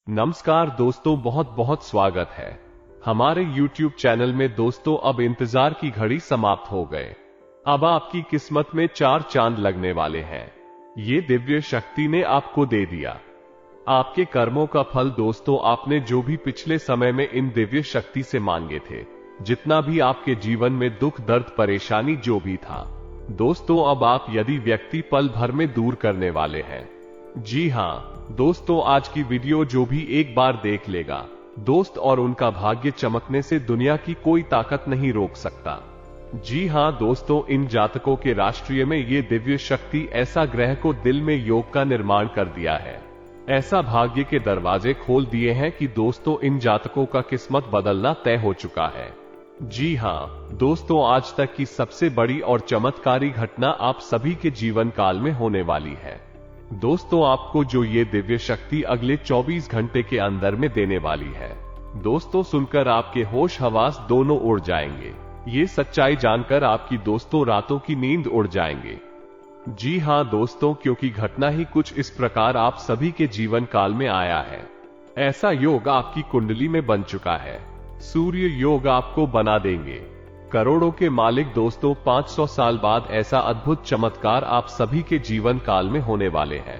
नमस्कार दोस्तों, बहुत बहुत स्वागत है हमारे YouTube चैनल में। दोस्तों, अब इंतजार की घड़ी समाप्त हो गए। अब आपकी किस्मत में 4 चांद लगने वाले हैं। ये दिव्य शक्ति ने आपको दे दिया आपके कर्मों का फल। दोस्तों, आपने जो भी पिछले समय में इन दिव्य शक्ति से मांगे थे, जितना भी आपके जीवन में दुख दर्द परेशानी जो भी था, दोस्तों अब आप यदि व्यक्ति पल भर में दूर करने वाले हैं। जी हां दोस्तों, आज की वीडियो जो भी एक बार देख लेगा दोस्त, और उनका भाग्य चमकने से दुनिया की कोई ताकत नहीं रोक सकता। जी हां दोस्तों, इन जातकों के राष्ट्रीय में ये दिव्य शक्ति ऐसा ग्रह को दिल में योग का निर्माण कर दिया है, ऐसा भाग्य के दरवाजे खोल दिए हैं कि दोस्तों इन जातकों का किस्मत बदलना तय हो चुका है। जी हां दोस्तों, आज तक की सबसे बड़ी और चमत्कारी घटना आप सभी के जीवन काल में होने वाली है। दोस्तों, आपको जो ये दिव्य शक्ति अगले 24 घंटे के अंदर में देने वाली है, दोस्तों सुनकर आपके होश हवास दोनों उड़ जाएंगे। ये सच्चाई जानकर आपकी दोस्तों रातों की नींद उड़ जाएंगे। जी हां दोस्तों, क्योंकि घटना ही कुछ इस प्रकार आप सभी के जीवन काल में आया है। ऐसा योग आपकी कुंडली में बन चुका है। सूर्य योग आपको बना देंगे करोड़ों के मालिक। दोस्तों, 500 साल बाद ऐसा अद्भुत चमत्कार आप सभी के जीवन काल में होने वाले हैं।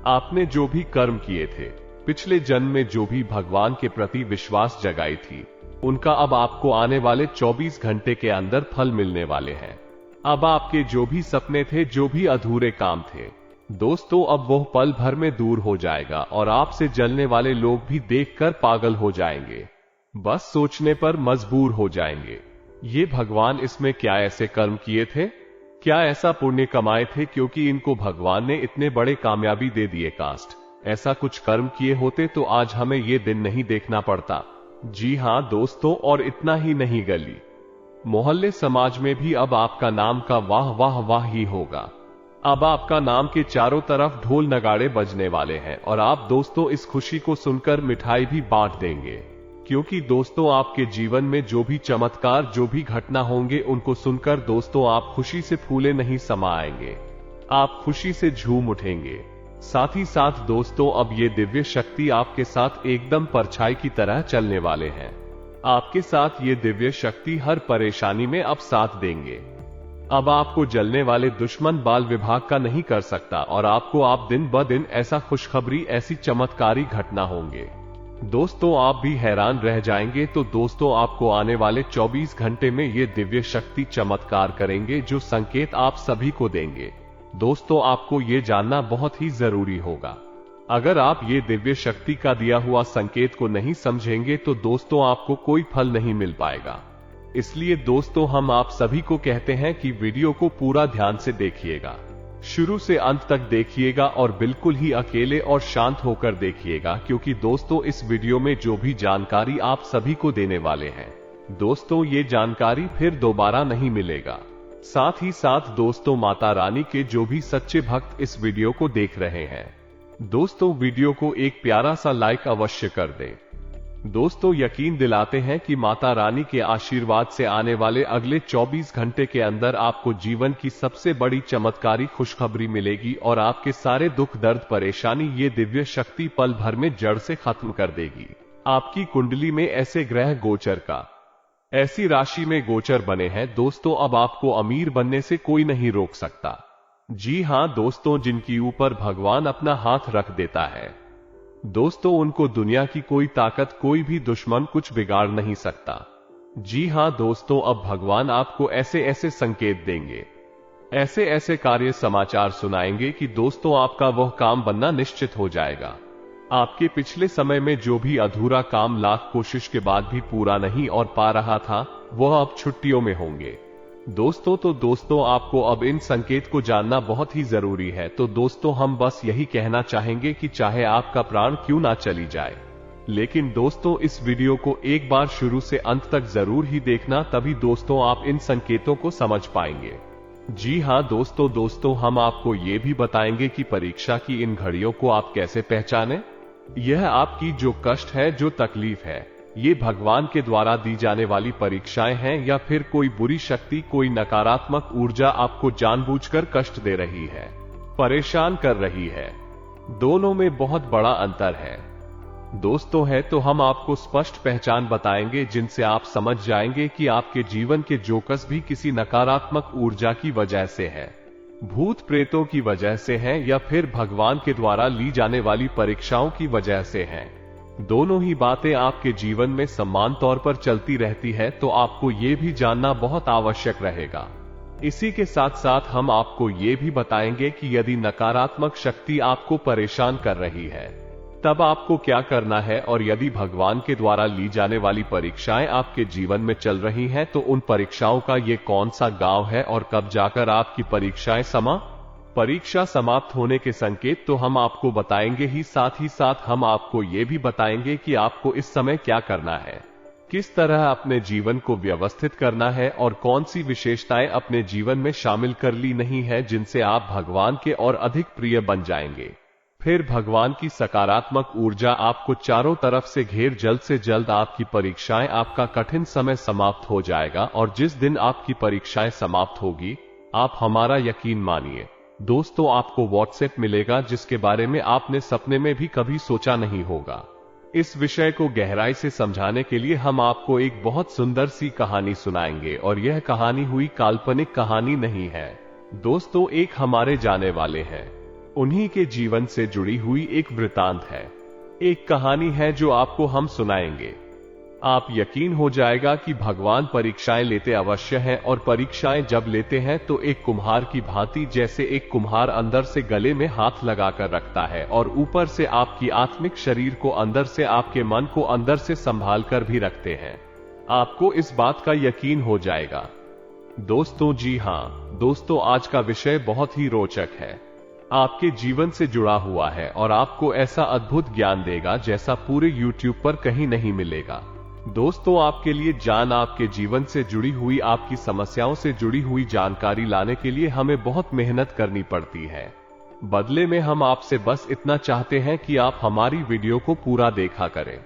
आपने जो भी कर्म किए थे, पिछले जन्म में जो भी भगवान के प्रति विश्वास जगाई थी, उनका अब आपको आने वाले 24 घंटे के अंदर फल मिलने वाले हैं। अब आपके जो भी सपने थे, जो भी अधूरे काम थे, दोस्तों अब वो पल भर में दूर हो जाएगा और आपसे जलने वाले लोग भी देखकर पागल हो जाएंगे, बस सोचने पर मजबूर हो जाएंगे। ये भगवान इसमें क्या ऐसे कर्म किए थे, क्या ऐसा पुण्य कमाए थे, क्योंकि इनको भगवान ने इतने बड़े कामयाबी दे दिए। कास्ट ऐसा कुछ कर्म किए होते तो आज हमें ये दिन नहीं देखना पड़ता। जी हां दोस्तों, और इतना ही नहीं, गली मोहल्ले समाज में भी अब आपका नाम का वाह वाह वाह ही होगा। अब आपका नाम के चारों तरफ ढोल नगाड़े बजने वाले हैं और आप दोस्तों इस खुशी को सुनकर मिठाई भी बांट देंगे, क्योंकि दोस्तों आपके जीवन में जो भी चमत्कार, जो भी घटना होंगे, उनको सुनकर दोस्तों आप खुशी से फूले नहीं समाएंगे, आप खुशी से झूम उठेंगे। साथ ही साथ दोस्तों अब ये दिव्य शक्ति आपके साथ एकदम परछाई की तरह चलने वाले हैं। आपके साथ ये दिव्य शक्ति हर परेशानी में अब साथ देंगे। अब आपको जलने वाले दुश्मन बाल विभाग का नहीं कर सकता और आपको आप दिन ब दिन ऐसा खुशखबरी, ऐसी चमत्कारी घटना होंगे, दोस्तों आप भी हैरान रह जाएंगे। तो दोस्तों आपको आने वाले 24 घंटे में ये दिव्य शक्ति चमत्कार करेंगे, जो संकेत आप सभी को देंगे। दोस्तों आपको ये जानना बहुत ही जरूरी होगा। अगर आप ये दिव्य शक्ति का दिया हुआ संकेत को नहीं समझेंगे तो दोस्तों आपको कोई फल नहीं मिल पाएगा। इसलिए दोस्तों हम आप सभी को कहते हैं कि वीडियो को पूरा ध्यान से देखिएगा, शुरू से अंत तक देखिएगा और बिल्कुल ही अकेले और शांत होकर देखिएगा, क्योंकि दोस्तों इस वीडियो में जो भी जानकारी आप सभी को देने वाले हैं, दोस्तों ये जानकारी फिर दोबारा नहीं मिलेगा। साथ ही साथ दोस्तों माता रानी के जो भी सच्चे भक्त इस वीडियो को देख रहे हैं, दोस्तों वीडियो को एक प्यारा सा लाइक अवश्य कर दें। दोस्तों यकीन दिलाते हैं कि माता रानी के आशीर्वाद से आने वाले अगले 24 घंटे के अंदर आपको जीवन की सबसे बड़ी चमत्कारी खुशखबरी मिलेगी और आपके सारे दुख दर्द परेशानी ये दिव्य शक्ति पल भर में जड़ से खत्म कर देगी। आपकी कुंडली में ऐसे ग्रह गोचर का, ऐसी राशि में गोचर बने हैं दोस्तों, अब आपको अमीर बनने से कोई नहीं रोक सकता। जी हां दोस्तों, जिनकी ऊपर भगवान अपना हाथ रख देता है, दोस्तों उनको दुनिया की कोई ताकत, कोई भी दुश्मन कुछ बिगाड़ नहीं सकता। जी हां दोस्तों, अब भगवान आपको ऐसे ऐसे संकेत देंगे, ऐसे ऐसे कार्य समाचार सुनाएंगे कि दोस्तों आपका वह काम बनना निश्चित हो जाएगा। आपके पिछले समय में जो भी अधूरा काम लाख कोशिश के बाद भी पूरा नहीं और पा रहा था, वह अब छुट्टियों में होंगे दोस्तों। तो दोस्तों आपको अब इन संकेत को जानना बहुत ही जरूरी है। तो दोस्तों हम बस यही कहना चाहेंगे कि चाहे आपका प्राण क्यों ना चली जाए, लेकिन दोस्तों इस वीडियो को एक बार शुरू से अंत तक जरूर ही देखना, तभी दोस्तों आप इन संकेतों को समझ पाएंगे। जी हां दोस्तों हम आपको ये भी बताएंगे कि परीक्षा की इन घड़ियों को आप कैसे पहचानें। यह आपकी जो कष्ट है, जो तकलीफ है, ये भगवान के द्वारा दी जाने वाली परीक्षाएं हैं या फिर कोई बुरी शक्ति, कोई नकारात्मक ऊर्जा आपको जानबूझकर कष्ट दे रही है, परेशान कर रही है। दोनों में बहुत बड़ा अंतर है। दोस्तों है तो हम आपको स्पष्ट पहचान बताएंगे जिनसे आप समझ जाएंगे कि आपके जीवन के जोकस भी किसी नकारात्मक ऊर्जा की वजह से है, भूत प्रेतों की वजह से हैं या फिर भगवान के द्वारा ली जाने वाली परीक्षाओं की वजह से हैं। दोनों ही बातें आपके जीवन में समान तौर पर चलती रहती है, तो आपको ये भी जानना बहुत आवश्यक रहेगा। इसी के साथ साथ हम आपको ये भी बताएंगे कि यदि नकारात्मक शक्ति आपको परेशान कर रही है तब आपको क्या करना है, और यदि भगवान के द्वारा ली जाने वाली परीक्षाएं आपके जीवन में चल रही हैं तो उन परीक्षाओं का ये कौन सा गांव है और कब जाकर आपकी परीक्षा समाप्त होने के संकेत तो हम आपको बताएंगे ही साथ हम आपको ये भी बताएंगे कि आपको इस समय क्या करना है, किस तरह अपने जीवन को व्यवस्थित करना है और कौन सी विशेषताएं अपने जीवन में शामिल कर ली नहीं है जिनसे आप भगवान के और अधिक प्रिय बन जाएंगे। फिर भगवान की सकारात्मक ऊर्जा आपको चारों तरफ से घेर, जल्द से जल्द आपकी परीक्षाएं, आपका कठिन समय समाप्त हो जाएगा। और जिस दिन आपकी परीक्षाएं समाप्त होगी, आप हमारा यकीन मानिए दोस्तों, आपको व्हाट्सएप मिलेगा जिसके बारे में आपने सपने में भी कभी सोचा नहीं होगा। इस विषय को गहराई से समझाने के लिए हम आपको एक बहुत सुंदर सी कहानी सुनाएंगे, और यह कहानी हुई काल्पनिक कहानी नहीं है दोस्तों, एक हमारे जाने वाले हैं उन्हीं के जीवन से जुड़ी हुई एक वृतांत है, एक कहानी है जो आपको हम सुनाएंगे। आप यकीन हो जाएगा कि भगवान परीक्षाएं लेते अवश्य हैं, और परीक्षाएं जब लेते हैं तो एक कुम्हार की भांति, जैसे एक कुम्हार अंदर से गले में हाथ लगाकर रखता है और ऊपर से आपकी आत्मिक शरीर को अंदर से, आपके मन को अंदर से संभाल कर भी रखते हैं। आपको इस बात का यकीन हो जाएगा दोस्तों। जी हां दोस्तों, आज का विषय बहुत ही रोचक है, आपके जीवन से जुड़ा हुआ है और आपको ऐसा अद्भुत ज्ञान देगा जैसा पूरे YouTube पर कहीं नहीं मिलेगा। दोस्तों, आपके लिए आपके जीवन से जुड़ी हुई, आपकी समस्याओं से जुड़ी हुई जानकारी लाने के लिए हमें बहुत मेहनत करनी पड़ती है। बदले में हम आपसे बस इतना चाहते हैं कि आप हमारी वीडियो को पूरा देखा करें।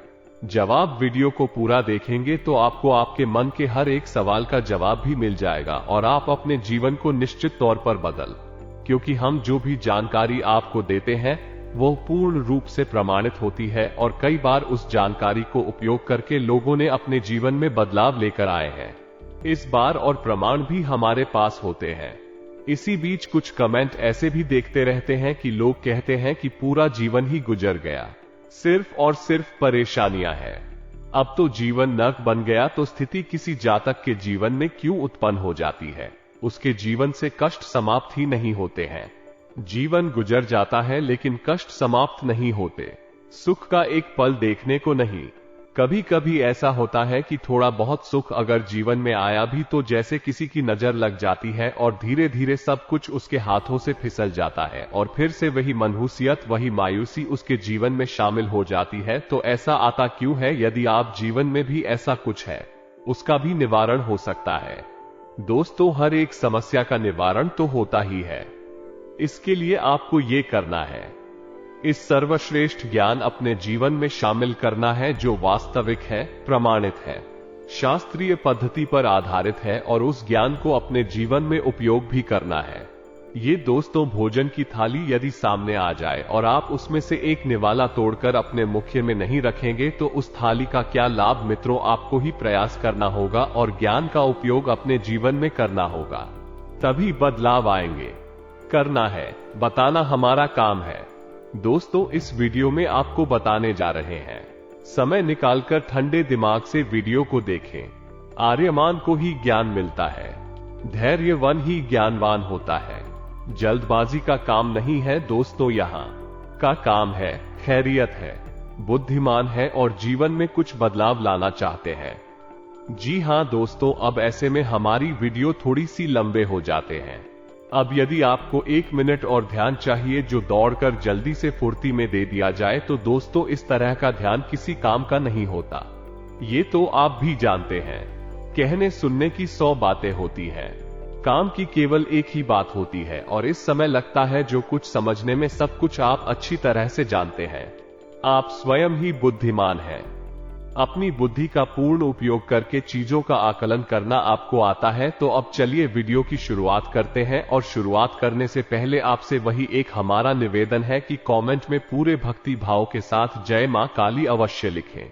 जब आप वीडियो को पूरा देखेंगे तो आपको आपके मन के हर एक सवाल का जवाब भी मिल जाएगा और आप अपने जीवन को निश्चित तौर पर क्योंकि हम जो भी जानकारी आपको देते हैं वो पूर्ण रूप से प्रमाणित होती है, और कई बार उस जानकारी को उपयोग करके लोगों ने अपने जीवन में बदलाव लेकर आए हैं। इस बार और प्रमाण भी हमारे पास होते हैं। इसी बीच कुछ कमेंट ऐसे भी देखते रहते हैं कि लोग कहते हैं कि पूरा जीवन ही गुजर गया, सिर्फ और सिर्फ परेशानियां हैं, अब तो जीवन नर्क बन गया। तो स्थिति किसी जातक के जीवन में क्यों उत्पन्न हो जाती है? उसके जीवन से कष्ट समाप्त ही नहीं होते हैं। जीवन गुजर जाता है लेकिन कष्ट समाप्त नहीं होते, सुख का एक पल देखने को नहीं। कभी कभी ऐसा होता है कि थोड़ा बहुत सुख अगर जीवन में आया भी तो जैसे किसी की नजर लग जाती है और धीरे धीरे सब कुछ उसके हाथों से फिसल जाता है और फिर से वही मनहूसियत, वही मायूसी उसके जीवन में शामिल हो जाती है। तो ऐसा आता क्यों है? यदि आप जीवन में भी ऐसा कुछ है, उसका भी निवारण हो सकता है। दोस्तों, हर एक समस्या का निवारण तो होता ही है। इसके लिए आपको ये करना है, इस सर्वश्रेष्ठ ज्ञान अपने जीवन में शामिल करना है जो वास्तविक है, प्रमाणित है, शास्त्रीय पद्धति पर आधारित है, और उस ज्ञान को अपने जीवन में उपयोग भी करना है। ये दोस्तों, भोजन की थाली यदि सामने आ जाए और आप उसमें से एक निवाला तोड़कर अपने मुख्य में नहीं रखेंगे तो उस थाली का क्या लाभ? मित्रों, आपको ही प्रयास करना होगा और ज्ञान का उपयोग अपने जीवन में करना होगा, तभी बदलाव आएंगे। करना है, बताना हमारा काम है। दोस्तों, इस वीडियो में आपको बताने जा रहे हैं, समय निकालकर ठंडे दिमाग से वीडियो को देखें। आर्यमान को ही ज्ञान मिलता है, धैर्यवान ही ज्ञानवान होता है। जल्दबाजी का काम नहीं है दोस्तों, यहाँ का काम है खैरियत है, बुद्धिमान है और जीवन में कुछ बदलाव लाना चाहते हैं। जी हां दोस्तों, अब ऐसे में हमारी वीडियो थोड़ी सी लंबे हो जाते हैं। अब यदि आपको 1 मिनट और ध्यान चाहिए जो दौड़कर जल्दी से फुर्ती में दे दिया जाए, तो दोस्तों इस तरह का ध्यान किसी काम का नहीं होता। ये तो आप भी जानते हैं, कहने सुनने की 100 बातें होती हैं, काम की केवल एक ही बात होती है, और इस समय लगता है जो कुछ समझने में सब कुछ आप अच्छी तरह से जानते हैं। आप स्वयं ही बुद्धिमान हैं। अपनी बुद्धि का पूर्ण उपयोग करके चीजों का आकलन करना आपको आता है। तो अब चलिए वीडियो की शुरुआत करते हैं। और शुरुआत करने से पहले आपसे वही एक हमारा निवेदन है कि कमेंट में पूरे भक्ति भाव के साथ जय मां काली अवश्य लिखें।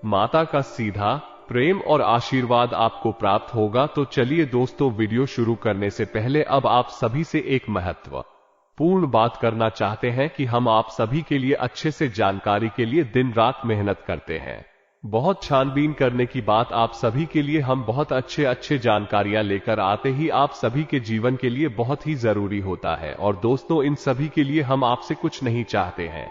माता का सीधा प्रेम और आशीर्वाद आपको प्राप्त होगा। तो चलिए दोस्तों, वीडियो शुरू करने से पहले अब आप सभी से एक महत्वपूर्ण बात करना चाहते हैं कि हम आप सभी के लिए अच्छे से जानकारी के लिए दिन रात मेहनत करते हैं। बहुत छानबीन करने की बात आप सभी के लिए हम बहुत अच्छे जानकारियां लेकर आते ही आप सभी के जीवन के लिए बहुत ही जरूरी होता है। और दोस्तों, इन सभी के लिए हम आपसे कुछ नहीं चाहते हैं,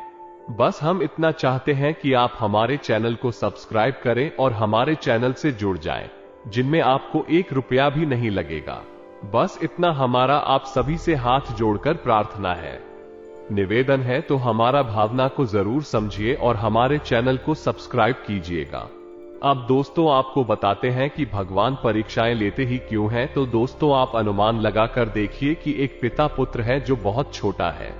बस हम इतना चाहते हैं कि आप हमारे चैनल को सब्सक्राइब करें और हमारे चैनल से जुड़ जाएं, जिनमें आपको 1 रुपया भी नहीं लगेगा। बस इतना हमारा आप सभी से हाथ जोड़कर प्रार्थना है, निवेदन है। तो हमारा भावना को जरूर समझिए और हमारे चैनल को सब्सक्राइब कीजिएगा। अब दोस्तों, आपको बताते हैं कि भगवान परीक्षाएं लेते ही क्यों हैं। तो दोस्तों, आप अनुमान लगाकर देखिए कि एक पिता पुत्र है जो बहुत छोटा है।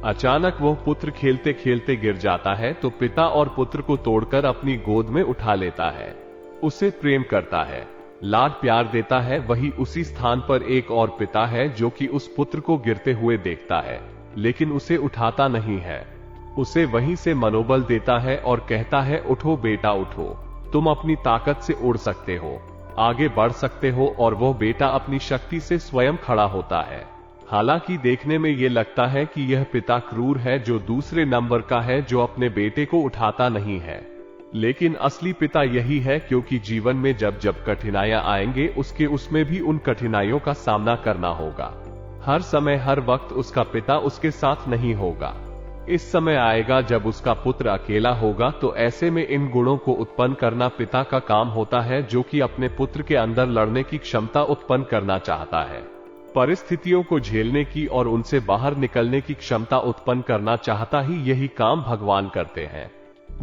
अचानक वह पुत्र खेलते खेलते गिर जाता है तो पिता और पुत्र को तोड़कर अपनी गोद में उठा लेता है, उसे प्रेम करता है, लाड प्यार देता है। वही उसी स्थान पर एक और पिता है जो कि उस पुत्र को गिरते हुए देखता है, लेकिन उसे उठाता नहीं है। उसे वहीं से मनोबल देता है और कहता है, उठो बेटा उठो, तुम अपनी ताकत से उड़ सकते हो, आगे बढ़ सकते हो। और वह बेटा अपनी शक्ति से स्वयं खड़ा होता है। हालांकि देखने में यह लगता है कि यह पिता क्रूर है जो दूसरे नंबर का है, जो अपने बेटे को उठाता नहीं है, लेकिन असली पिता यही है, क्योंकि जीवन में जब जब कठिनाइयां आएंगे उसमें भी उन कठिनाइयों का सामना करना होगा। हर समय हर वक्त उसका पिता उसके साथ नहीं होगा। इस समय आएगा जब उसका पुत्र अकेला होगा। तो ऐसे में इन गुणों को उत्पन्न करना पिता का काम होता है, जो कि अपने पुत्र के अंदर लड़ने की क्षमता उत्पन्न करना चाहता है, परिस्थितियों को झेलने की और उनसे बाहर निकलने की क्षमता उत्पन्न करना चाहता ही यही काम भगवान करते हैं।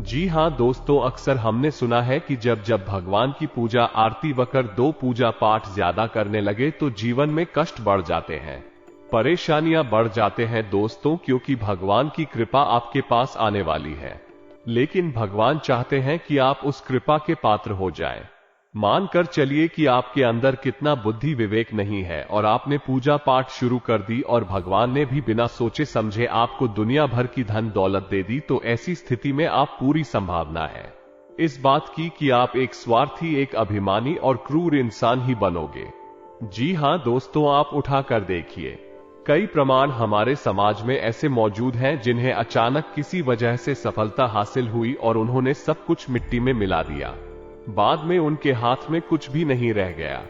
जी हां दोस्तों, अक्सर हमने सुना है कि जब जब भगवान की पूजा आरती वकर 2 पूजा पाठ ज्यादा करने लगे तो जीवन में कष्ट बढ़ जाते हैं, परेशानियां बढ़ जाते हैं दोस्तों, क्योंकि भगवान की कृपा आपके पास आने वाली है। लेकिन भगवान चाहते हैं कि आप उस कृपा के पात्र हो जाएं। मानकर चलिए कि आपके अंदर कितना बुद्धि विवेक नहीं है और आपने पूजा पाठ शुरू कर दी और भगवान ने भी बिना सोचे समझे आपको दुनिया भर की धन दौलत दे दी। तो ऐसी स्थिति में आप पूरी संभावना है इस बात की कि आप एक स्वार्थी, एक अभिमानी और क्रूर इंसान ही बनोगे। जी हां दोस्तों, आप उठाकर देखिए, कई प्रमाण हमारे समाज में ऐसे मौजूद हैं जिन्हें अचानक किसी वजह से सफलता हासिल हुई और उन्होंने सब कुछ मिट्टी में मिला दिया। बाद में उनके हाथ में कुछ भी नहीं रह गया,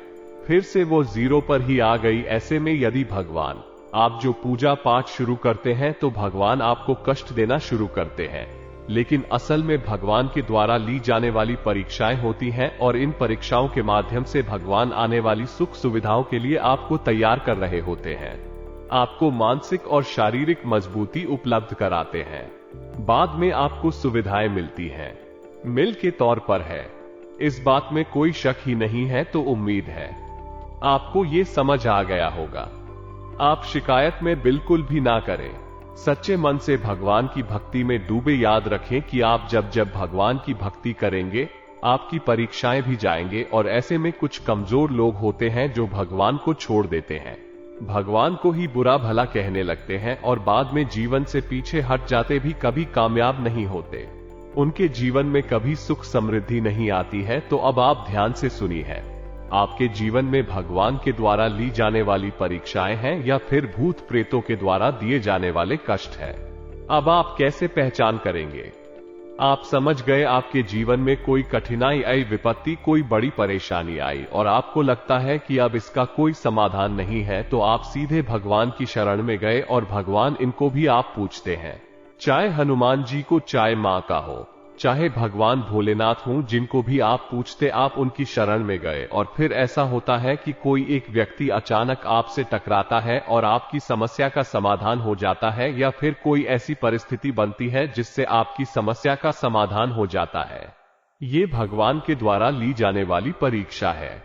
फिर से वो जीरो पर ही आ गई। ऐसे में यदि भगवान आप जो पूजा पाठ शुरू करते हैं तो भगवान आपको कष्ट देना शुरू करते हैं, लेकिन असल में भगवान के द्वारा ली जाने वाली परीक्षाएं होती हैं और इन परीक्षाओं के माध्यम से भगवान आने वाली सुख सुविधाओं के लिए आपको तैयार कर रहे होते हैं, आपको मानसिक और शारीरिक मजबूती उपलब्ध कराते हैं। बाद में आपको सुविधाएं मिलती हैं, मिल के तौर पर है, इस बात में कोई शक ही नहीं है। तो उम्मीद है आपको ये समझ आ गया होगा। आप शिकायत में बिल्कुल भी ना करें, सच्चे मन से भगवान की भक्ति में डूबे। याद रखें कि आप जब जब भगवान की भक्ति करेंगे आपकी परीक्षाएं भी जाएंगे। और ऐसे में कुछ कमजोर लोग होते हैं जो भगवान को छोड़ देते हैं, भगवान को ही बुरा भला कहने लगते हैं और बाद में जीवन से पीछे हट जाते, भी कभी कामयाब नहीं होते, उनके जीवन में कभी सुख समृद्धि नहीं आती है। तो अब आप ध्यान से सुनिए, आपके जीवन में भगवान के द्वारा ली जाने वाली परीक्षाएं हैं या फिर भूत प्रेतों के द्वारा दिए जाने वाले कष्ट है। अब आप कैसे पहचान करेंगे? आप समझ गए, आपके जीवन में कोई कठिनाई आई, विपत्ति, कोई बड़ी परेशानी आई और आपको लगता है कि अब इसका कोई समाधान नहीं है, तो आप सीधे भगवान की शरण में गए और भगवान इनको भी आप पूछते हैं, चाहे हनुमान जी को, चाहे मां का हो, चाहे भगवान भोलेनाथ हों, जिनको भी आप पूछते आप उनकी शरण में गए। और फिर ऐसा होता है कि कोई एक व्यक्ति अचानक आपसे टकराता है और आपकी समस्या का समाधान हो जाता है, या फिर कोई ऐसी परिस्थिति बनती है जिससे आपकी समस्या का समाधान हो जाता है। ये भगवान के द्वारा ली जाने वाली परीक्षा है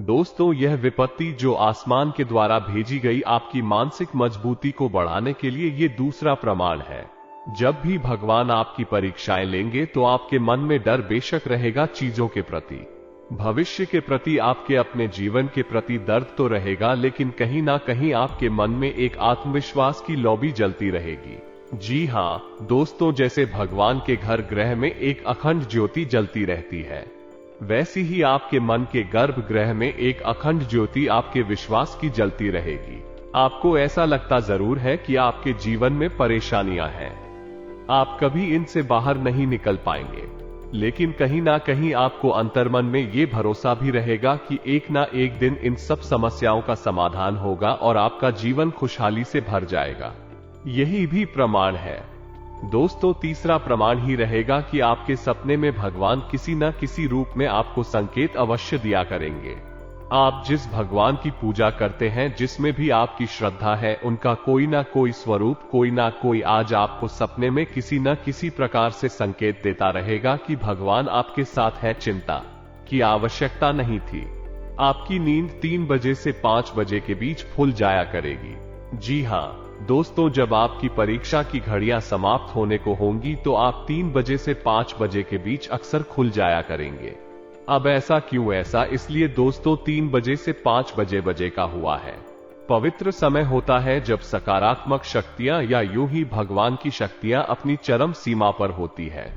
दोस्तों। यह विपत्ति जो आसमान के द्वारा भेजी गई आपकी मानसिक मजबूती को बढ़ाने के लिए, ये दूसरा प्रमाण है। जब भी भगवान आपकी परीक्षाएं लेंगे तो आपके मन में डर बेशक रहेगा चीजों के प्रति, भविष्य के प्रति, आपके अपने जीवन के प्रति दर्द तो रहेगा, लेकिन कहीं ना कहीं आपके मन में एक आत्मविश्वास की लौ भी जलती रहेगी। जी हाँ दोस्तों, जैसे भगवान के घर गृह में एक अखंड ज्योति जलती रहती है, वैसी ही आपके मन के गर्भगृह में एक अखंड ज्योति आपके विश्वास की जलती रहेगी। आपको ऐसा लगता जरूर है कि आपके जीवन में परेशानियां हैं, आप कभी इनसे बाहर नहीं निकल पाएंगे, लेकिन कहीं ना कहीं आपको अंतर्मन में ये भरोसा भी रहेगा कि एक ना एक दिन इन सब समस्याओं का समाधान होगा और आपका जीवन खुशहाली से भर जाएगा। यही भी प्रमाण है दोस्तों। तीसरा प्रमाण ही रहेगा कि आपके सपने में भगवान किसी न किसी रूप में आपको संकेत अवश्य दिया करेंगे। आप जिस भगवान की पूजा करते हैं, जिसमें भी आपकी श्रद्धा है, उनका कोई ना कोई स्वरूप, कोई ना कोई आज आपको सपने में किसी न किसी प्रकार से संकेत देता रहेगा कि भगवान आपके साथ है, चिंता की आवश्यकता नहीं थी। आपकी नींद 3 बजे से 5 बजे के बीच खुल जाया करेगी। जी हाँ दोस्तों, जब आपकी परीक्षा की घड़ियां समाप्त होने को होंगी तो आप 3 बजे से 5 बजे के बीच अक्सर खुल जाया करेंगे। अब ऐसा क्यों? ऐसा इसलिए दोस्तों 3 बजे से 5 बजे का हुआ है पवित्र समय होता है जब सकारात्मक शक्तियां या यूं ही भगवान की शक्तियां अपनी चरम सीमा पर होती है।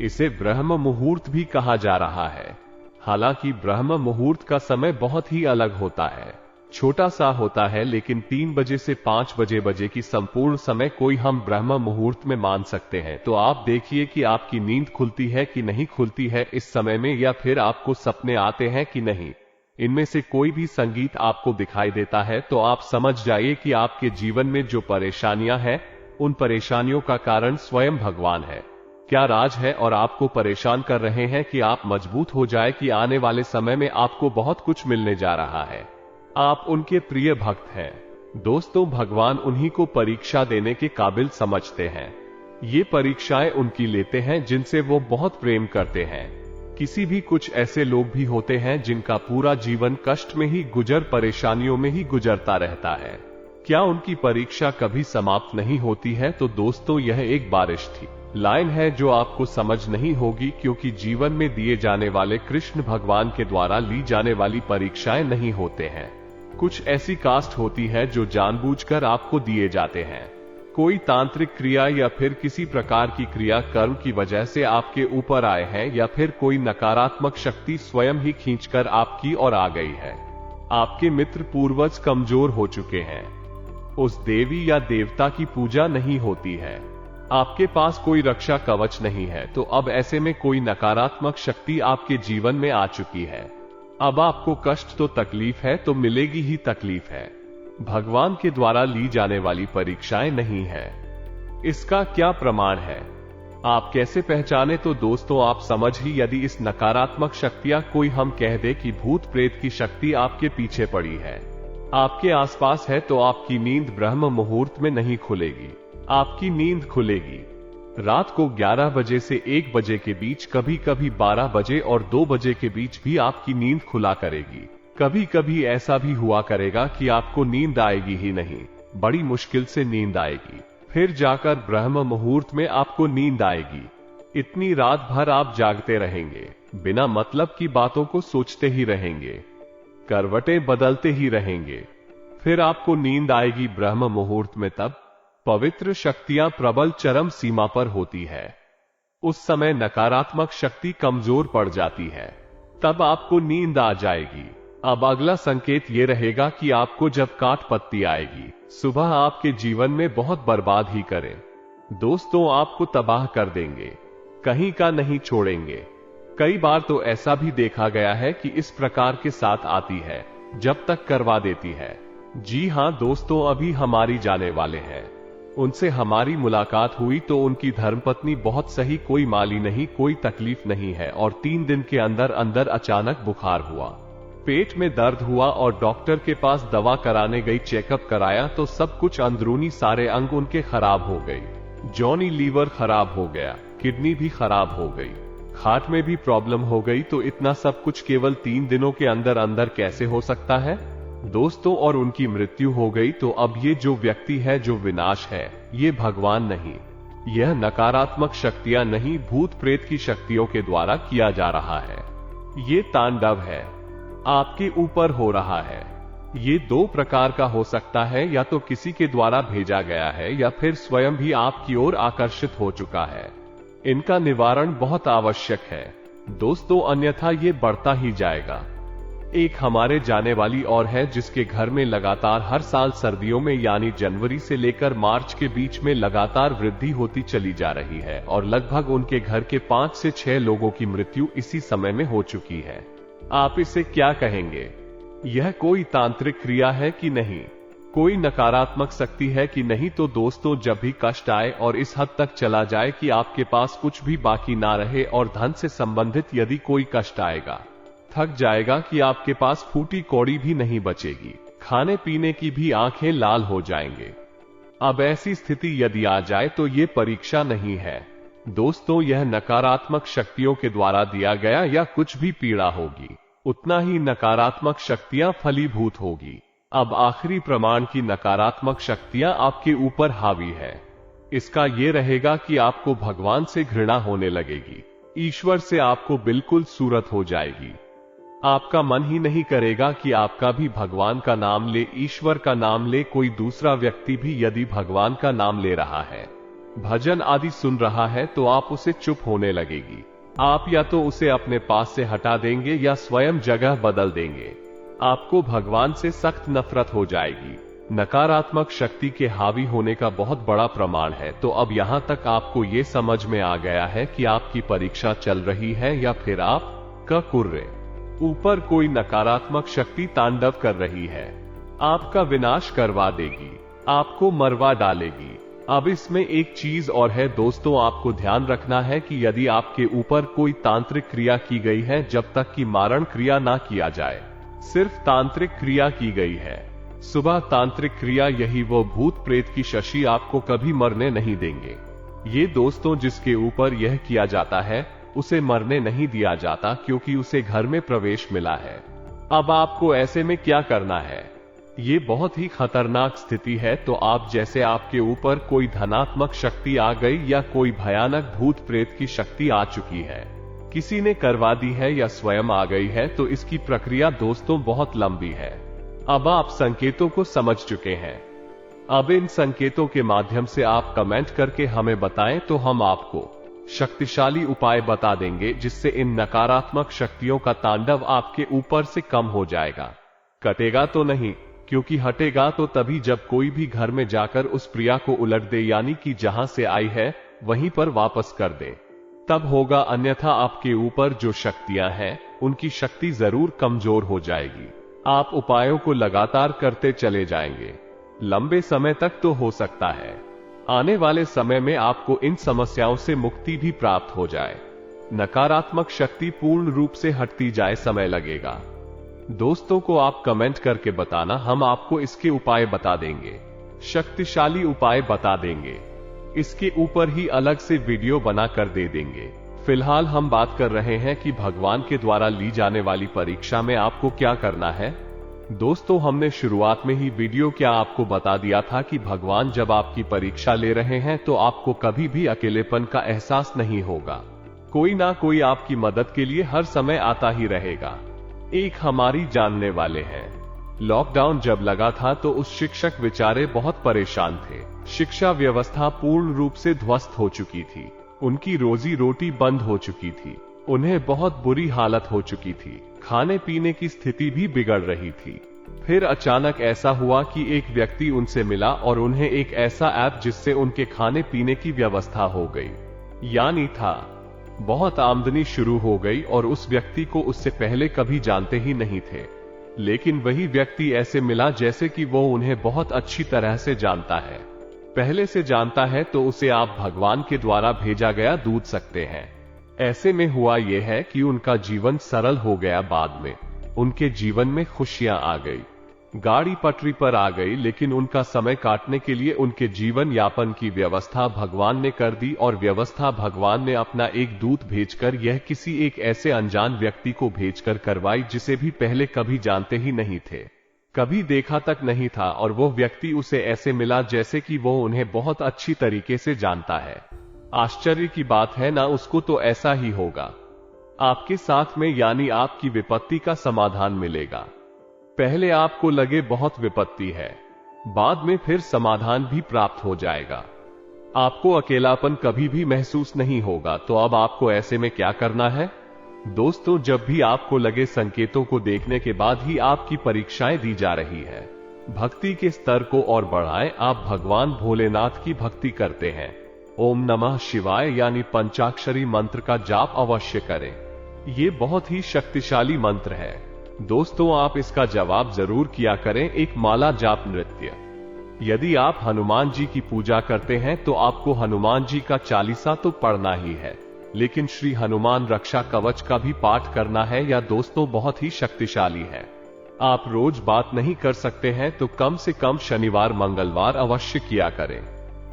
इसे ब्रह्म मुहूर्त भी कहा जा रहा है। हालांकि ब्रह्म मुहूर्त का समय बहुत ही अलग होता है, छोटा सा होता है, लेकिन 3 बजे से 5 बजे की संपूर्ण समय कोई हम ब्रह्म मुहूर्त में मान सकते हैं। तो आप देखिए कि आपकी नींद खुलती है कि नहीं खुलती है इस समय में, या फिर आपको सपने आते हैं कि नहीं। इनमें से कोई भी संगीत आपको दिखाई देता है तो आप समझ जाइए कि आपके जीवन में जो परेशानियां हैं, उन परेशानियों का कारण स्वयं भगवान है। क्या राज है और आपको परेशान कर रहे हैं कि आप मजबूत हो जाए कि आने वाले समय में आपको बहुत कुछ मिलने जा रहा है। आप उनके प्रिय भक्त हैं दोस्तों। भगवान उन्हीं को परीक्षा देने के काबिल समझते हैं। ये परीक्षाएं उनकी लेते हैं जिनसे वो बहुत प्रेम करते हैं। किसी भी कुछ ऐसे लोग भी होते हैं जिनका पूरा जीवन कष्ट में ही परेशानियों में ही गुजरता रहता है। क्या उनकी परीक्षा कभी समाप्त नहीं होती है? तो दोस्तों यह एक बारिश थी लाइन है जो आपको समझ नहीं होगी, क्योंकि जीवन में दिए जाने वाले कृष्ण भगवान के द्वारा ली जाने वाली परीक्षाएं नहीं होते हैं। कुछ ऐसी कास्ट होती है जो जानबूझकर आपको दिए जाते हैं। कोई तांत्रिक क्रिया या फिर किसी प्रकार की क्रिया कर्म की वजह से आपके ऊपर आए हैं, या फिर कोई नकारात्मक शक्ति स्वयं ही खींचकर आपकी ओर आ गई है। आपके मित्र पूर्वज कमजोर हो चुके हैं, उस देवी या देवता की पूजा नहीं होती है, आपके पास कोई रक्षा कवच नहीं है। तो अब ऐसे में कोई नकारात्मक शक्ति आपके जीवन में आ चुकी है। अब आपको कष्ट तो तकलीफ है, तो मिलेगी ही तकलीफ है। भगवान के द्वारा ली जाने वाली परीक्षाएं नहीं है। इसका क्या प्रमाण है? आप कैसे पहचाने? तो दोस्तों आप समझ ही, यदि इस नकारात्मक शक्तियां कोई हम कह दे कि भूत प्रेत की शक्ति आपके पीछे पड़ी है, आपके आसपास है, तो आपकी नींद ब्रह्म मुहूर्त में नहीं खुलेगी। आपकी नींद खुलेगी रात को 11 बजे से 1 बजे के बीच, कभी कभी 12 बजे और 2 बजे के बीच भी आपकी नींद खुला करेगी। कभी कभी ऐसा भी हुआ करेगा कि आपको नींद आएगी ही नहीं, बड़ी मुश्किल से नींद आएगी, फिर जाकर ब्रह्म मुहूर्त में आपको नींद आएगी। इतनी रात भर आप जागते रहेंगे, बिना मतलब की बातों को सोचते ही रहेंगे, करवटें बदलते ही रहेंगे, फिर आपको नींद आएगी ब्रह्म मुहूर्त में। तब पवित्र शक्तियां प्रबल चरम सीमा पर होती है। उस समय नकारात्मक शक्ति कमजोर पड़ जाती है, तब आपको नींद आ जाएगी। अब अगला संकेत यह रहेगा कि आपको जब काट पत्ती आएगी, सुबह आपके जीवन में बहुत बर्बाद ही करें दोस्तों, आपको तबाह कर देंगे, कहीं का नहीं छोड़ेंगे। कई बार तो ऐसा भी देखा गया है कि इस प्रकार के साथ आती है, जब तक करवा देती है। जी हां दोस्तों, अभी हमारी जाने वाले हैं, उनसे हमारी मुलाकात हुई तो उनकी धर्मपत्नी बहुत सही, कोई माली नहीं, कोई तकलीफ नहीं है, और 3 दिन के अंदर अंदर अचानक बुखार हुआ, पेट में दर्द हुआ और डॉक्टर के पास दवा कराने गई, चेकअप कराया तो सब कुछ अंदरूनी सारे अंग उनके खराब हो गई। जॉनी लीवर खराब हो गया, किडनी भी खराब हो गई, हार्ट में भी प्रॉब्लम हो गई। तो इतना सब कुछ केवल 3 दिनों के अंदर अंदर कैसे हो सकता है दोस्तों? और उनकी मृत्यु हो गई। तो अब ये जो व्यक्ति है, जो विनाश है, ये भगवान नहीं, यह नकारात्मक शक्तियां नहीं, भूत प्रेत की शक्तियों के द्वारा किया जा रहा है। ये तांडव है, आपके ऊपर हो रहा है। ये दो प्रकार का हो सकता है, या तो किसी के द्वारा भेजा गया है या फिर स्वयं भी आपकी ओर आकर्षित हो चुका है। इनका निवारण बहुत आवश्यक है दोस्तों, अन्यथा ये बढ़ता ही जाएगा। एक हमारे जाने वाली और है जिसके घर में लगातार हर साल सर्दियों में यानी जनवरी से लेकर मार्च के बीच में लगातार वृद्धि होती चली जा रही है और लगभग उनके घर के 5 से 6 लोगों की मृत्यु इसी समय में हो चुकी है। आप इसे क्या कहेंगे? यह कोई तांत्रिक क्रिया है कि नहीं? कोई नकारात्मक शक्ति है कि नहीं? तो दोस्तों, जब भी कष्ट आए और इस हद तक चला जाए कि आपके पास कुछ भी बाकी ना रहे और धन से संबंधित यदि कोई कष्ट आएगा, थक जाएगा कि आपके पास फूटी कौड़ी भी नहीं बचेगी, खाने पीने की भी आंखें लाल हो जाएंगे। अब ऐसी स्थिति यदि आ जाए तो ये परीक्षा नहीं है दोस्तों, यह नकारात्मक शक्तियों के द्वारा दिया गया या कुछ भी पीड़ा होगी, उतना ही नकारात्मक शक्तियां फलीभूत होगी। अब आखिरी प्रमाण की नकारात्मक शक्तियां आपके ऊपर हावी है, इसका यह रहेगा कि आपको भगवान से घृणा होने लगेगी, ईश्वर से आपको बिल्कुल सूरत हो जाएगी। आपका मन ही नहीं करेगा कि आपका भी भगवान का नाम ले, ईश्वर का नाम ले। कोई दूसरा व्यक्ति भी यदि भगवान का नाम ले रहा है, भजन आदि सुन रहा है, तो आप उसे चुप होने लगेगी। आप या तो उसे अपने पास से हटा देंगे या स्वयं जगह बदल देंगे। आपको भगवान से सख्त नफरत हो जाएगी। नकारात्मक शक्ति के हावी होने का बहुत बड़ा प्रमाण है। तो अब यहां तक आपको ये समझ में आ गया है कि आपकी परीक्षा चल रही है या फिर आप का कुर्रे ऊपर कोई नकारात्मक शक्ति तांडव कर रही है, आपका विनाश करवा देगी, आपको मरवा डालेगी। अब इसमें एक चीज और है दोस्तों, आपको ध्यान रखना है कि यदि आपके ऊपर कोई तांत्रिक क्रिया की गई है, जब तक कि मारण क्रिया ना किया जाए, सिर्फ तांत्रिक क्रिया की गई है, सुबह तांत्रिक क्रिया, यही वो भूत प्रेत की शशि आपको कभी मरने नहीं देंगे। ये दोस्तों, जिसके ऊपर यह किया जाता है उसे मरने नहीं दिया जाता, क्योंकि उसे घर में प्रवेश मिला है। अब आपको ऐसे में क्या करना है? ये बहुत ही खतरनाक स्थिति है। तो आप जैसे आपके ऊपर कोई धनात्मक शक्ति आ गई या कोई भयानक भूत प्रेत की शक्ति आ चुकी है, किसी ने करवा दी है या स्वयं आ गई है, तो इसकी प्रक्रिया दोस्तों बहुत लंबी है। अब आप संकेतों को समझ चुके हैं। अब इन संकेतों के माध्यम से आप कमेंट करके हमें बताएं, तो हम आपको शक्तिशाली उपाय बता देंगे जिससे इन नकारात्मक शक्तियों का तांडव आपके ऊपर से कम हो जाएगा। कटेगा तो नहीं, क्योंकि हटेगा तो तभी जब कोई भी घर में जाकर उस प्रिया को उलट दे, यानी कि जहां से आई है वहीं पर वापस कर दे, तब होगा। अन्यथा आपके ऊपर जो शक्तियां हैं उनकी शक्ति जरूर कमजोर हो जाएगी। आप उपायों को लगातार करते चले जाएंगे, लंबे समय तक तो हो सकता है आने वाले समय में आपको इन समस्याओं से मुक्ति भी प्राप्त हो जाए, नकारात्मक शक्ति पूर्ण रूप से हटती जाए, समय लगेगा। दोस्तों को आप कमेंट करके बताना, हम आपको इसके उपाय बता देंगे, शक्तिशाली उपाय बता देंगे, इसके ऊपर ही अलग से वीडियो बनाकर दे देंगे। फिलहाल हम बात कर रहे हैं कि भगवान के द्वारा ली जाने वाली परीक्षा में आपको क्या करना है। दोस्तों, हमने शुरुआत में ही वीडियो क्या आपको बता दिया था कि भगवान जब आपकी परीक्षा ले रहे हैं तो आपको कभी भी अकेलेपन का एहसास नहीं होगा, कोई ना कोई आपकी मदद के लिए हर समय आता ही रहेगा। एक हमारी जानने वाले हैं, लॉकडाउन जब लगा था तो उस शिक्षक बेचारे बहुत परेशान थे। शिक्षा व्यवस्था पूर्ण रूप से ध्वस्त हो चुकी थी, उनकी रोजी रोटी बंद हो चुकी थी, उन्हें बहुत बुरी हालत हो चुकी थी, खाने पीने की स्थिति भी बिगड़ रही थी। फिर अचानक ऐसा हुआ कि एक व्यक्ति उनसे मिला और उन्हें एक ऐसा ऐप जिससे उनके खाने पीने की व्यवस्था हो गई, यानी था बहुत आमदनी शुरू हो गई। और उस व्यक्ति को उससे पहले कभी जानते ही नहीं थे, लेकिन वही व्यक्ति ऐसे मिला जैसे कि वो उन्हें बहुत अच्छी तरह से जानता है, पहले से जानता है, तो उसे आप भगवान के द्वारा भेजा गया दूध सकते हैं। ऐसे में हुआ यह है कि उनका जीवन सरल हो गया, बाद में उनके जीवन में खुशियां आ गई, गाड़ी पटरी पर आ गई। लेकिन उनका समय काटने के लिए उनके जीवन यापन की व्यवस्था भगवान ने कर दी, और व्यवस्था भगवान ने अपना एक दूत भेजकर यह किसी एक ऐसे अनजान व्यक्ति को भेजकर करवाई जिसे भी पहले कभी जानते ही नहीं थे। कभी देखा तक नहीं था और वो व्यक्ति उसे ऐसे मिला जैसे कि वो उन्हें बहुत अच्छी तरीके से जानता है। आश्चर्य की बात है ना, उसको तो ऐसा ही होगा। आपके साथ में यानी आपकी विपत्ति का समाधान मिलेगा। पहले आपको लगे बहुत विपत्ति है, बाद में फिर समाधान भी प्राप्त हो जाएगा। आपको अकेलापन कभी भी महसूस नहीं होगा। तो अब आपको ऐसे में क्या करना है दोस्तों? जब भी आपको लगे संकेतों को देखने के बाद ही आपकी परीक्षाएं दी जा रही है, भक्ति के स्तर को और बढ़ाएं। आप भगवान भोलेनाथ की भक्ति करते हैं, ओम नमः शिवाय यानी पंचाक्षरी मंत्र का जाप अवश्य करें। ये बहुत ही शक्तिशाली मंत्र है दोस्तों, आप इसका जवाब जरूर किया करें। एक माला जाप नृत्य। यदि आप हनुमान जी की पूजा करते हैं तो आपको हनुमान जी का चालीसा तो पढ़ना ही है, लेकिन श्री हनुमान रक्षा कवच का भी पाठ करना है। यह दोस्तों बहुत ही शक्तिशाली है। आप रोज बात नहीं कर सकते हैं तो कम से कम शनिवार मंगलवार अवश्य किया करें।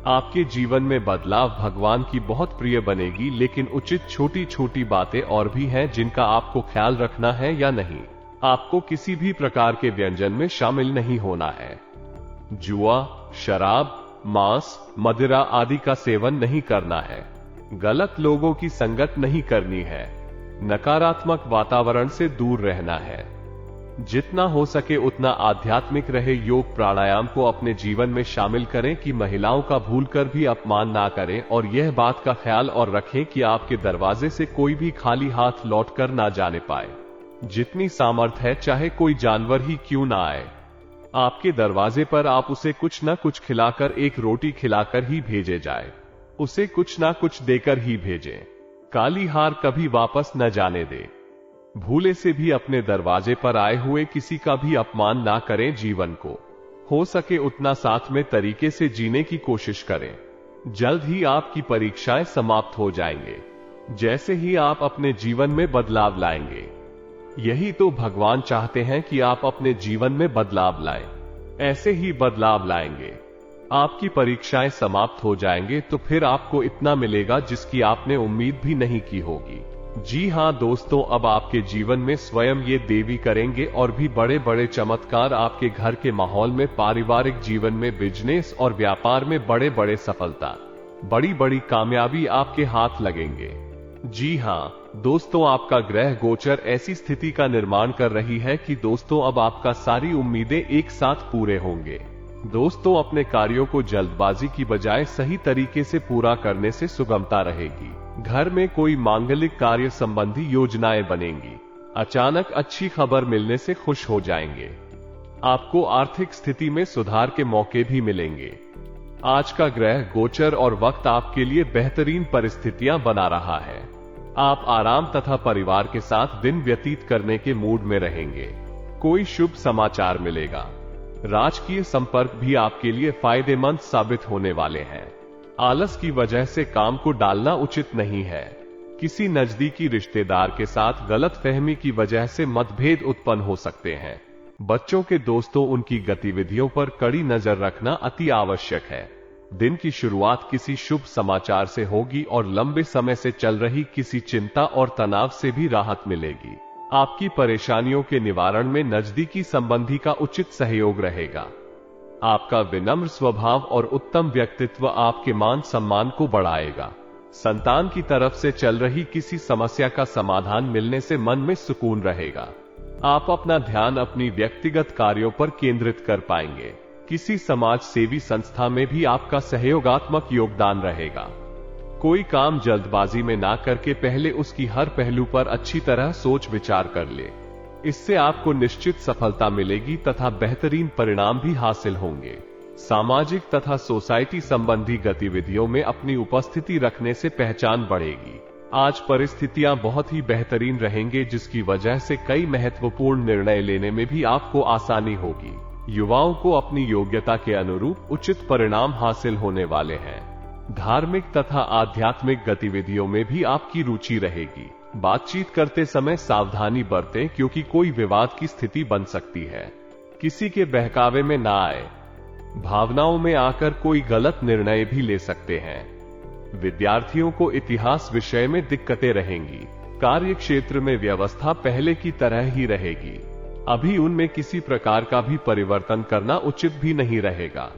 आपके जीवन में बदलाव भगवान की बहुत प्रिय बनेगी, लेकिन उचित छोटी छोटी बातें और भी हैं जिनका आपको ख्याल रखना है या नहीं। आपको किसी भी प्रकार के व्यंजन में शामिल नहीं होना है। जुआ, शराब, मांस, मदिरा आदि का सेवन नहीं करना है। गलत लोगों की संगत नहीं करनी है। नकारात्मक वातावरण से दूर रहना है। जितना हो सके उतना आध्यात्मिक रहे। योग प्राणायाम को अपने जीवन में शामिल करें कि महिलाओं का भूलकर भी अपमान ना करें, और यह बात का ख्याल और रखें कि आपके दरवाजे से कोई भी खाली हाथ लौटकर ना जाने पाए। जितनी सामर्थ है चाहे कोई जानवर ही क्यों ना आए, आपके दरवाजे पर आप उसे कुछ न कुछ खिलाकर, एक रोटी खिलाकर ही भेजे जाए। उसे कुछ ना कुछ देकर ही भेजें। काली हार कभी वापस न जाने दे। भूले से भी अपने दरवाजे पर आए हुए किसी का भी अपमान ना करें। जीवन को हो सके उतना साथ में तरीके से जीने की कोशिश करें। जल्द ही आपकी परीक्षाएं समाप्त हो जाएंगे, जैसे ही आप अपने जीवन में बदलाव लाएंगे। यही तो भगवान चाहते हैं कि आप अपने जीवन में बदलाव लाएं। ऐसे ही बदलाव लाएंगे, आपकी परीक्षाएं समाप्त हो जाएंगे तो फिर आपको इतना मिलेगा जिसकी आपने उम्मीद भी नहीं की होगी। जी हां दोस्तों, अब आपके जीवन में स्वयं ये देवी करेंगे और भी बड़े बड़े चमत्कार। आपके घर के माहौल में, पारिवारिक जीवन में, बिजनेस और व्यापार में बड़े बड़े सफलता, बड़ी बड़ी कामयाबी आपके हाथ लगेंगे। जी हां दोस्तों, आपका ग्रह गोचर ऐसी स्थिति का निर्माण कर रही है कि दोस्तों अब आपका सारी उम्मीदें एक साथ पूरे होंगे। दोस्तों, अपने कार्यों को जल्दबाजी की बजाय सही तरीके से पूरा करने से सुगमता रहेगी। घर में कोई मांगलिक कार्य संबंधी योजनाएं बनेंगी। अचानक अच्छी खबर मिलने से खुश हो जाएंगे। आपको आर्थिक स्थिति में सुधार के मौके भी मिलेंगे। आज का ग्रह गोचर और वक्त आपके लिए बेहतरीन परिस्थितियां बना रहा है। आप आराम तथा परिवार के साथ दिन व्यतीत करने के मूड में रहेंगे। कोई शुभ समाचार मिलेगा। राजकीय संपर्क भी आपके लिए फायदेमंद साबित होने वाले हैं। आलस की वजह से काम को डालना उचित नहीं है। किसी नजदीकी रिश्तेदार के साथ गलतफहमी की वजह से मतभेद उत्पन्न हो सकते हैं। बच्चों के दोस्तों, उनकी गतिविधियों पर कड़ी नजर रखना अति आवश्यक है। दिन की शुरुआत किसी शुभ समाचार से होगी और लंबे समय से चल रही किसी चिंता और तनाव से भी राहत मिलेगी। आपकी परेशानियों के निवारण में नजदीकी संबंधी का उचित सहयोग रहेगा। आपका विनम्र स्वभाव और उत्तम व्यक्तित्व आपके मान सम्मान को बढ़ाएगा। संतान की तरफ से चल रही किसी समस्या का समाधान मिलने से मन में सुकून रहेगा। आप अपना ध्यान अपनी व्यक्तिगत कार्यों पर केंद्रित कर पाएंगे। किसी समाज सेवी संस्था में भी आपका सहयोगात्मक योगदान रहेगा। कोई काम जल्दबाजी में ना करके पहले उसकी हर पहलू पर अच्छी तरह सोच विचार कर ले। इससे आपको निश्चित सफलता मिलेगी तथा बेहतरीन परिणाम भी हासिल होंगे। सामाजिक तथा सोसाइटी संबंधी गतिविधियों में अपनी उपस्थिति रखने से पहचान बढ़ेगी। आज परिस्थितियां बहुत ही बेहतरीन रहेंगे, जिसकी वजह से कई महत्वपूर्ण निर्णय लेने में भी आपको आसानी होगी। युवाओं को अपनी योग्यता के अनुरूप उचित परिणाम हासिल होने वाले हैं। धार्मिक तथा आध्यात्मिक गतिविधियों में भी आपकी रुचि रहेगी। बातचीत करते समय सावधानी बरतें, क्योंकि कोई विवाद की स्थिति बन सकती है। किसी के बहकावे में ना आए। भावनाओं में आकर कोई गलत निर्णय भी ले सकते हैं। विद्यार्थियों को इतिहास विषय में दिक्कतें रहेंगी। कार्य क्षेत्र में व्यवस्था पहले की तरह ही रहेगी। अभी उनमें किसी प्रकार का भी परिवर्तन करना उचित भी नहीं रहेगा।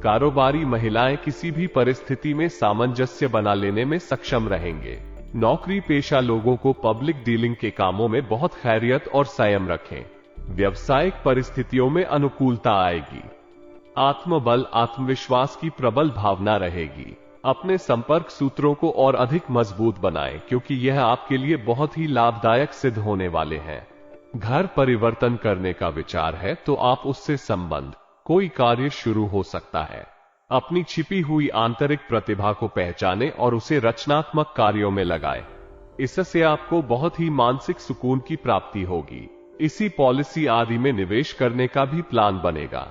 कारोबारी महिलाएं किसी भी परिस्थिति में सामंजस्य बना लेने में सक्षम रहेंगे। नौकरी पेशा लोगों को पब्लिक डीलिंग के कामों में बहुत खैरियत और संयम रखें। व्यावसायिक परिस्थितियों में अनुकूलता आएगी। आत्मबल आत्मविश्वास की प्रबल भावना रहेगी। अपने संपर्क सूत्रों को और अधिक मजबूत बनाएं, क्योंकि यह आपके लिए बहुत ही लाभदायक सिद्ध होने वाले हैं। घर परिवर्तन करने का विचार है तो आप उससे संबंध कोई कार्य शुरू हो सकता है। अपनी छिपी हुई आंतरिक प्रतिभा को पहचानें और उसे रचनात्मक कार्यों में लगाएं। इससे आपको बहुत ही मानसिक सुकून की प्राप्ति होगी। इसी पॉलिसी आदि में निवेश करने का भी प्लान बनेगा।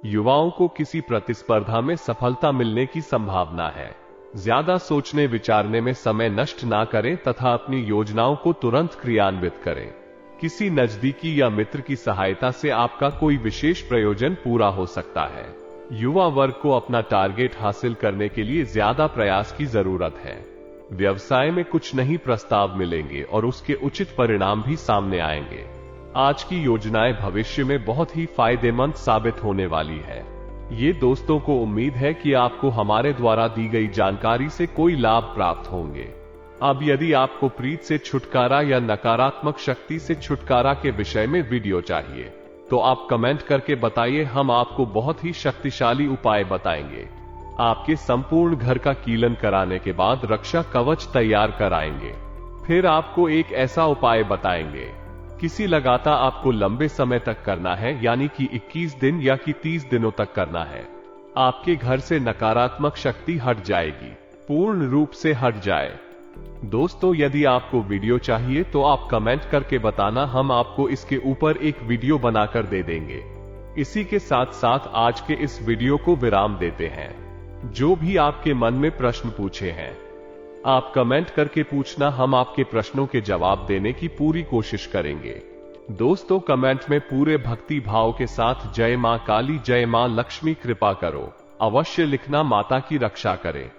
युवाओं को किसी प्रतिस्पर्धा में सफलता मिलने की संभावना है। ज्यादा सोचने विचारने में समय नष्ट ना करें तथा अपनी योजनाओं को तुरंत क्रियान्वित करें। किसी नजदीकी या मित्र की सहायता से आपका कोई विशेष प्रयोजन पूरा हो सकता है। युवा वर्ग को अपना टारगेट हासिल करने के लिए ज्यादा प्रयास की जरूरत है। व्यवसाय में कुछ नई प्रस्ताव मिलेंगे और उसके उचित परिणाम भी सामने आएंगे। आज की योजनाएं भविष्य में बहुत ही फायदेमंद साबित होने वाली है। ये दोस्तों को उम्मीद है कि आपको हमारे द्वारा दी गई जानकारी से कोई लाभ प्राप्त होंगे। अब यदि आपको प्रीत से छुटकारा या नकारात्मक शक्ति से छुटकारा के विषय में वीडियो चाहिए तो आप कमेंट करके बताइए। हम आपको बहुत ही शक्तिशाली उपाय बताएंगे। आपके संपूर्ण घर का कीलन कराने के बाद रक्षा कवच तैयार कराएंगे। फिर आपको एक ऐसा उपाय बताएंगे किसी लगातार आपको लंबे समय तक करना है, यानी कि 21 दिन या कि 30 दिनों तक करना है। आपके घर से नकारात्मक शक्ति हट जाएगी, पूर्ण रूप से हट जाए। दोस्तों, यदि आपको वीडियो चाहिए तो आप कमेंट करके बताना, हम आपको इसके ऊपर एक वीडियो बनाकर दे देंगे। इसी के साथ साथ आज के इस वीडियो को विराम देते हैं। जो भी आपके मन में प्रश्न पूछे हैं आप कमेंट करके पूछना, हम आपके प्रश्नों के जवाब देने की पूरी कोशिश करेंगे। दोस्तों, कमेंट में पूरे भक्ति भाव के साथ जय मां काली, जय मां लक्ष्मी कृपा करो अवश्य लिखना। माता की रक्षा करें।